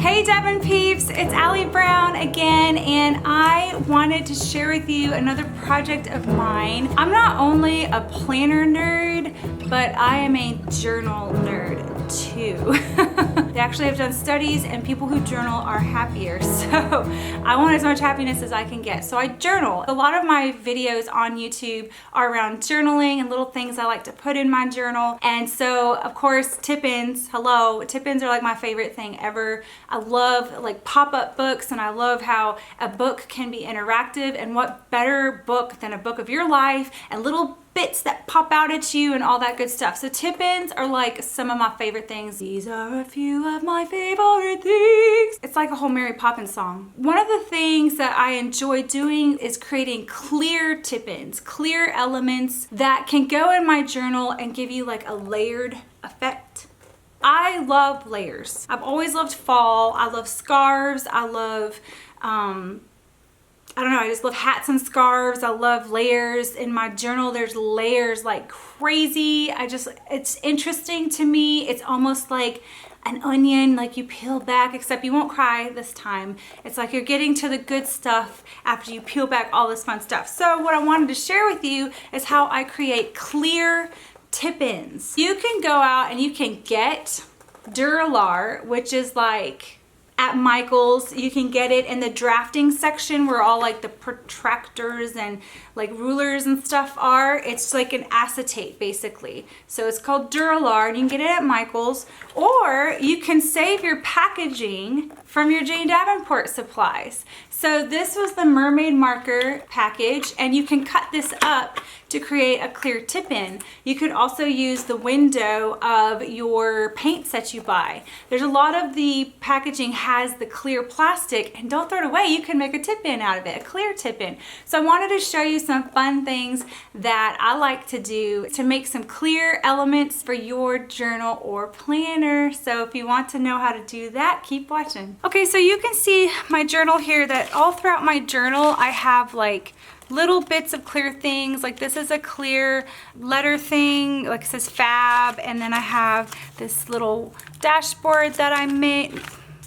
Hey Devin peeps, it's Allie Brown again, and I wanted to share with you another project of mine. I'm not only a planner nerd, but I am a journal nerd too. They actually have done studies, and people who journal are happier. So I want as much happiness as I can get. So I journal. A lot of my videos on YouTube are around journaling and little things I like to put in my journal. And so of course, Tipins, hello, Tipins are like my favorite thing ever. I love like pop-up books, and I love how a book can be interactive, and what better book than a book of your life and little bits that pop out at you and all that good stuff. So Tipins are like some of my favorite things. These are a few of my favorite things. It's like a whole Mary Poppins song. One of the things that I enjoy doing is creating clear Tipins, clear elements that can go in my journal and give you like a layered effect. I love layers. I've always loved fall. I love scarves. I love, I don't know, I just love hats and scarves. I love layers. In my journal, there's layers like crazy. It's interesting to me. It's almost like an onion, like you peel back, except you won't cry this time. It's like you're getting to the good stuff after you peel back all this fun stuff. So what I wanted to share with you is how I create clear Tipins. You can go out and you can get Duralar, which is like at Michael's. You can get it in the drafting section where all like the protractors and like rulers and stuff are. It's like an acetate basically. So it's called Duralar, and you can get it at Michael's, or you can save your packaging from your Jane Davenport supplies. So this was the mermaid marker package, and you can cut this up to create a clear Tipin. You could also use the window of your paints that you buy. There's a lot of the packaging has the clear plastic, and don't throw it away. You can make a Tipin out of it, a clear Tipin. So I wanted to show you some fun things that I like to do to make some clear elements for your journal or planner. So if you want to know how to do that, keep watching. Okay, so you can see my journal here, that all throughout my journal I have like little bits of clear things. Like this is a clear letter thing, like it says fab, and then I have this little dashboard that I made.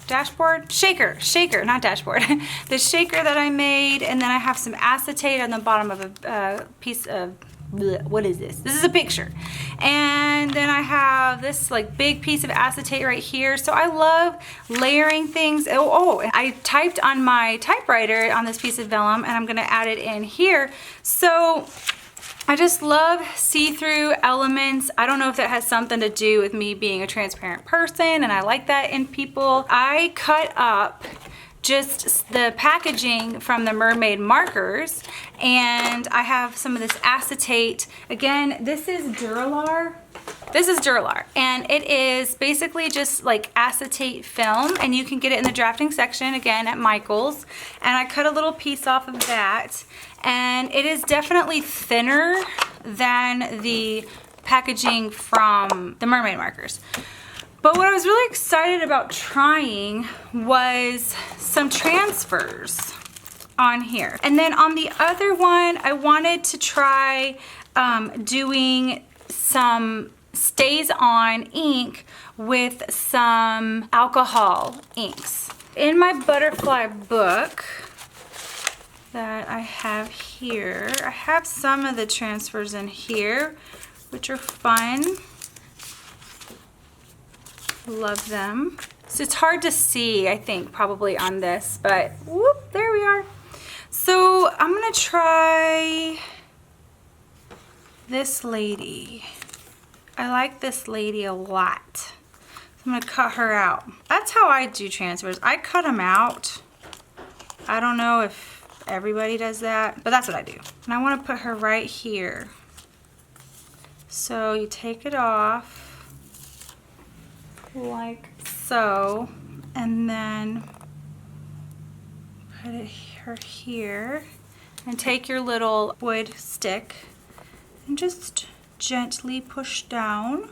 Dashboard? Shaker, not dashboard. The shaker that I made, and then I have some acetate on the bottom of a piece of, what is this? This is a picture. And then I have this like big piece of acetate right here. So I love layering things. Oh, I typed on my typewriter on this piece of vellum, and I'm gonna add it in here. So I just love see-through elements. I don't know if that has something to do with me being a transparent person, and I like that in people. I cut up just the packaging from the mermaid markers, and I have some of this acetate. Again, this is Duralar. This is Duralar, and it is basically just like acetate film, and you can get it in the drafting section again at Michael's. And I cut a little piece off of that, and it is definitely thinner than the packaging from the mermaid markers. But what I was really excited about trying was some transfers on here. And then on the other one, I wanted to try doing some stays on ink with some alcohol inks. In my butterfly book that I have here, I have some of the transfers in here, which are fun. Love them. So it's hard to see, I think, probably on this, but whoop, there we are. So I'm gonna try this lady. I like this lady a lot. So I'm gonna cut her out. That's how I do transfers. I cut them out. I don't know if everybody does that, but that's what I do. And I wanna put her right here. So you take it off like so, and then put her here, and take your little wood stick and just gently push down,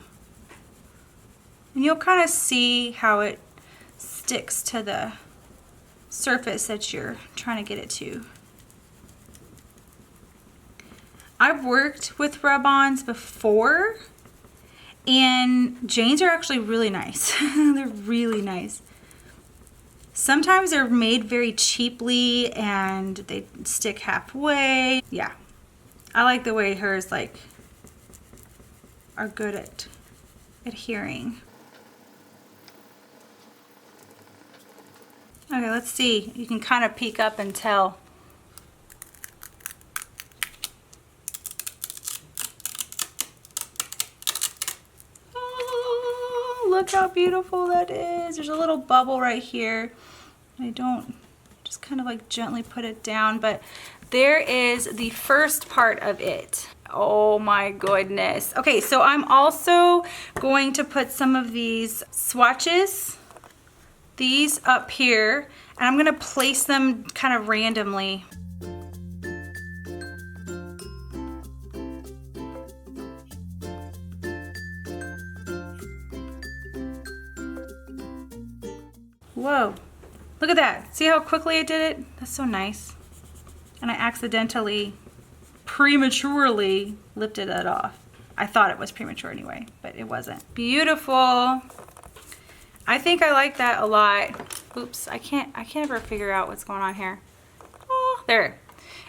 and you'll kind of see how it sticks to the surface that you're trying to get it to. I've worked with rub-ons before, and Jane's are actually really nice. They're really nice. Sometimes they're made very cheaply and they stick halfway. Yeah, I like the way hers like are good at adhering. Okay, let's see. You can kind of peek up and tell. Oh, look how beautiful that is. There's a little bubble right here. I don't, just kind of like gently put it down, but there is the first part of it. Oh my goodness. Okay, so I'm also going to put some of these swatches, these up here, and I'm gonna place them kind of randomly. Whoa, look at that. See how quickly I did it? That's so nice. And I accidentally, prematurely lifted it off. I thought it was premature anyway, but it wasn't. Beautiful. I think I like that a lot. Oops, I can't ever figure out what's going on here. Oh, there.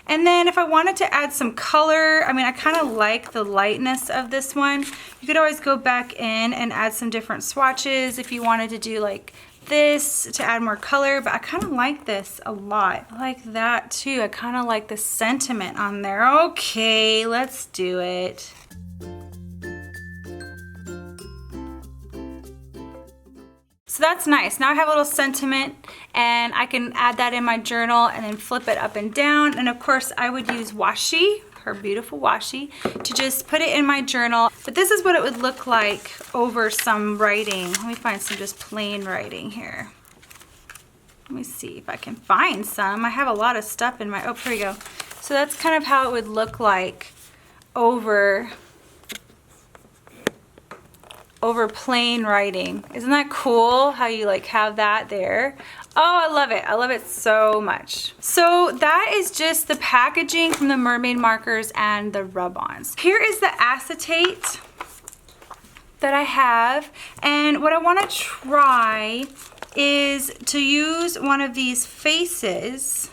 And then if I wanted to add some color, I mean, I kind of like the lightness of this one. You could always go back in and add some different swatches if you wanted to do like this to add more color, but I kind of like this a lot. I like that too. I kind of like the sentiment on there. Okay, let's do it. So that's nice. Now I have a little sentiment and I can add that in my journal and then flip it up and down. And of course I would use washi, her beautiful washi, to just put it in my journal. But this is what it would look like over some writing. Let me find some just plain writing here. Let me see if I can find some. I have a lot of stuff in my, oh, here we go. So that's kind of how it would look like over plain writing. Isn't that cool how you like have that there? Oh, I love it. I love it so much. So that is just the packaging from the mermaid markers and the rub-ons. Here is the acetate that I have. And what I want to try is to use one of these faces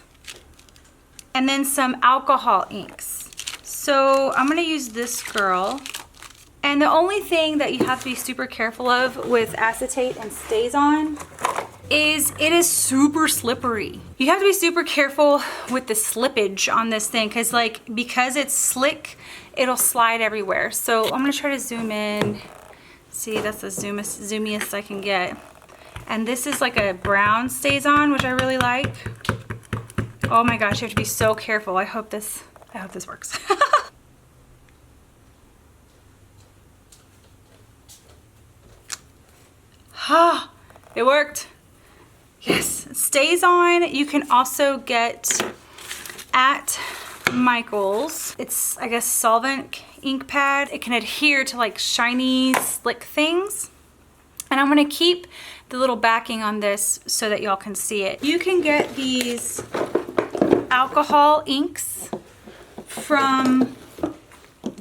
and then some alcohol inks. So I'm going to use this girl. And the only thing that you have to be super careful of with acetate and stays on is it is super slippery. You have to be super careful with the slippage on this thing because it's slick, it'll slide everywhere. So I'm gonna try to zoom in. See, that's the zoomiest I can get. And this is like a brown stays on, which I really like. Oh my gosh, you have to be so careful. I hope this works. Ah, it worked. Yes, it stays on. You can also get at Michael's. It's, I guess, solvent ink pad. It can adhere to like shiny, slick things. And I'm gonna keep the little backing on this so that y'all can see it. You can get these alcohol inks from,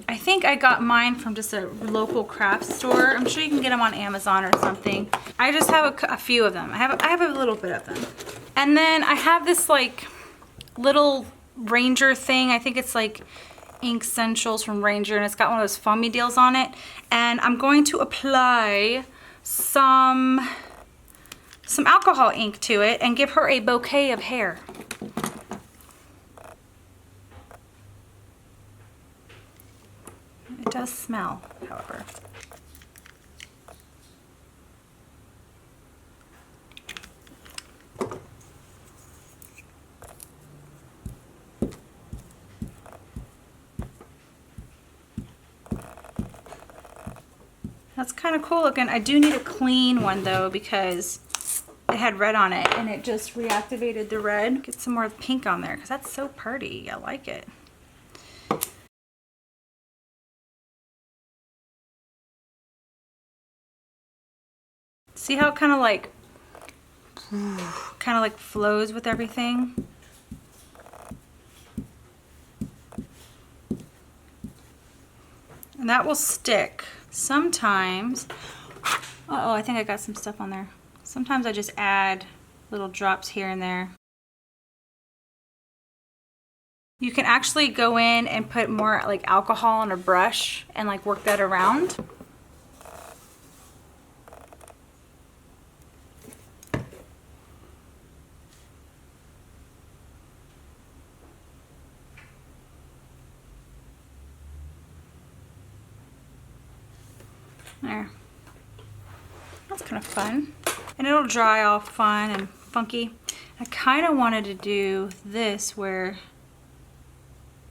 I think I got mine from just a local craft store. I'm sure you can get them on Amazon or something. I just have a few of them. I have a little bit of them. And then I have this like little Ranger thing. I think it's like Ink Essentials from Ranger, and it's got one of those foamy deals on it. And I'm going to apply some alcohol ink to it and give her a bouquet of hair. It does smell, however. That's kind of cool looking. I do need a clean one though because it had red on it and it just reactivated the red. Get some more pink on there because that's so pretty. I like it. See how it kind of like flows with everything? And that will stick. Sometimes, uh-oh, I think I got some stuff on there. Sometimes I just add little drops here and there. You can actually go in and put more like alcohol on a brush and like work that around. There. That's kind of fun. And it'll dry off fun and funky. I kind of wanted to do this where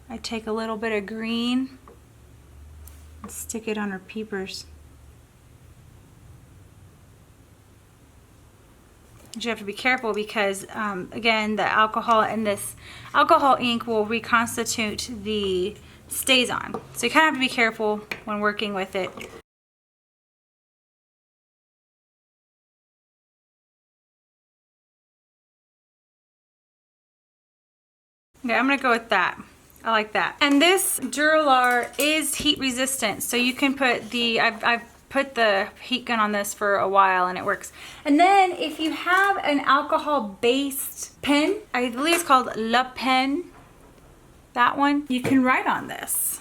I take a little bit of green and stick it on her peepers. But you have to be careful because, again, the alcohol and this alcohol ink will reconstitute the stays on. So you kind of have to be careful when working with it. Okay, I'm gonna go with that. I like that. And this Duralar is heat resistant, so you can put the, I've put the heat gun on this for a while and it works. And then if you have an alcohol based pen, I believe it's called Le Pen, that one, you can write on this.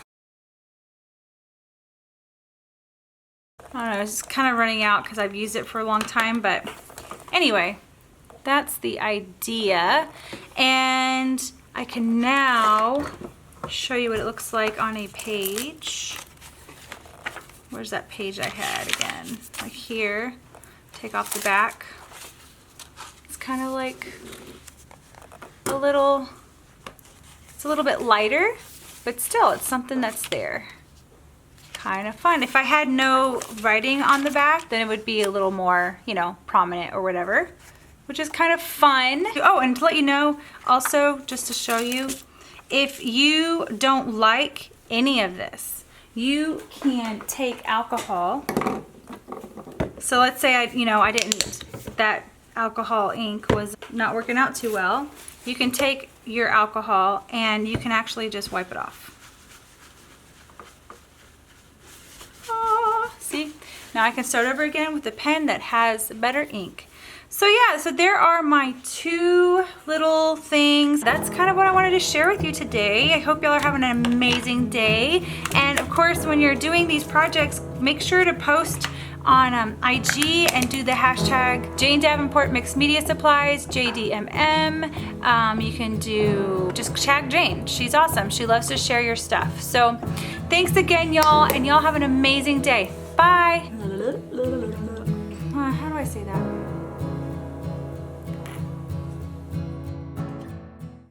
I don't know, it's kind of running out because I've used it for a long time, but anyway, that's the idea. And I can now show you what it looks like on a page. Where's that page I had again? Like here. Take off the back. It's kind of like a little, it's a little bit lighter, but still it's something that's there. Kind of fun. If I had no writing on the back, then it would be a little more, you know, prominent or whatever, which is kind of fun. Oh, and to let you know, also, just to show you, if you don't like any of this, you can take alcohol. So let's say that alcohol ink was not working out too well. You can take your alcohol and you can actually just wipe it off. See? Now I can start over again with a pen that has better ink. So yeah, so there are my two little things. That's kind of what I wanted to share with you today. I hope y'all are having an amazing day. And of course, when you're doing these projects, make sure to post on IG and do the hashtag Jane Davenport Mixed Media Supplies, JDMM. You can just tag Jane. She's awesome. She loves to share your stuff. So thanks again, y'all, and y'all have an amazing day. Bye. How do I say that?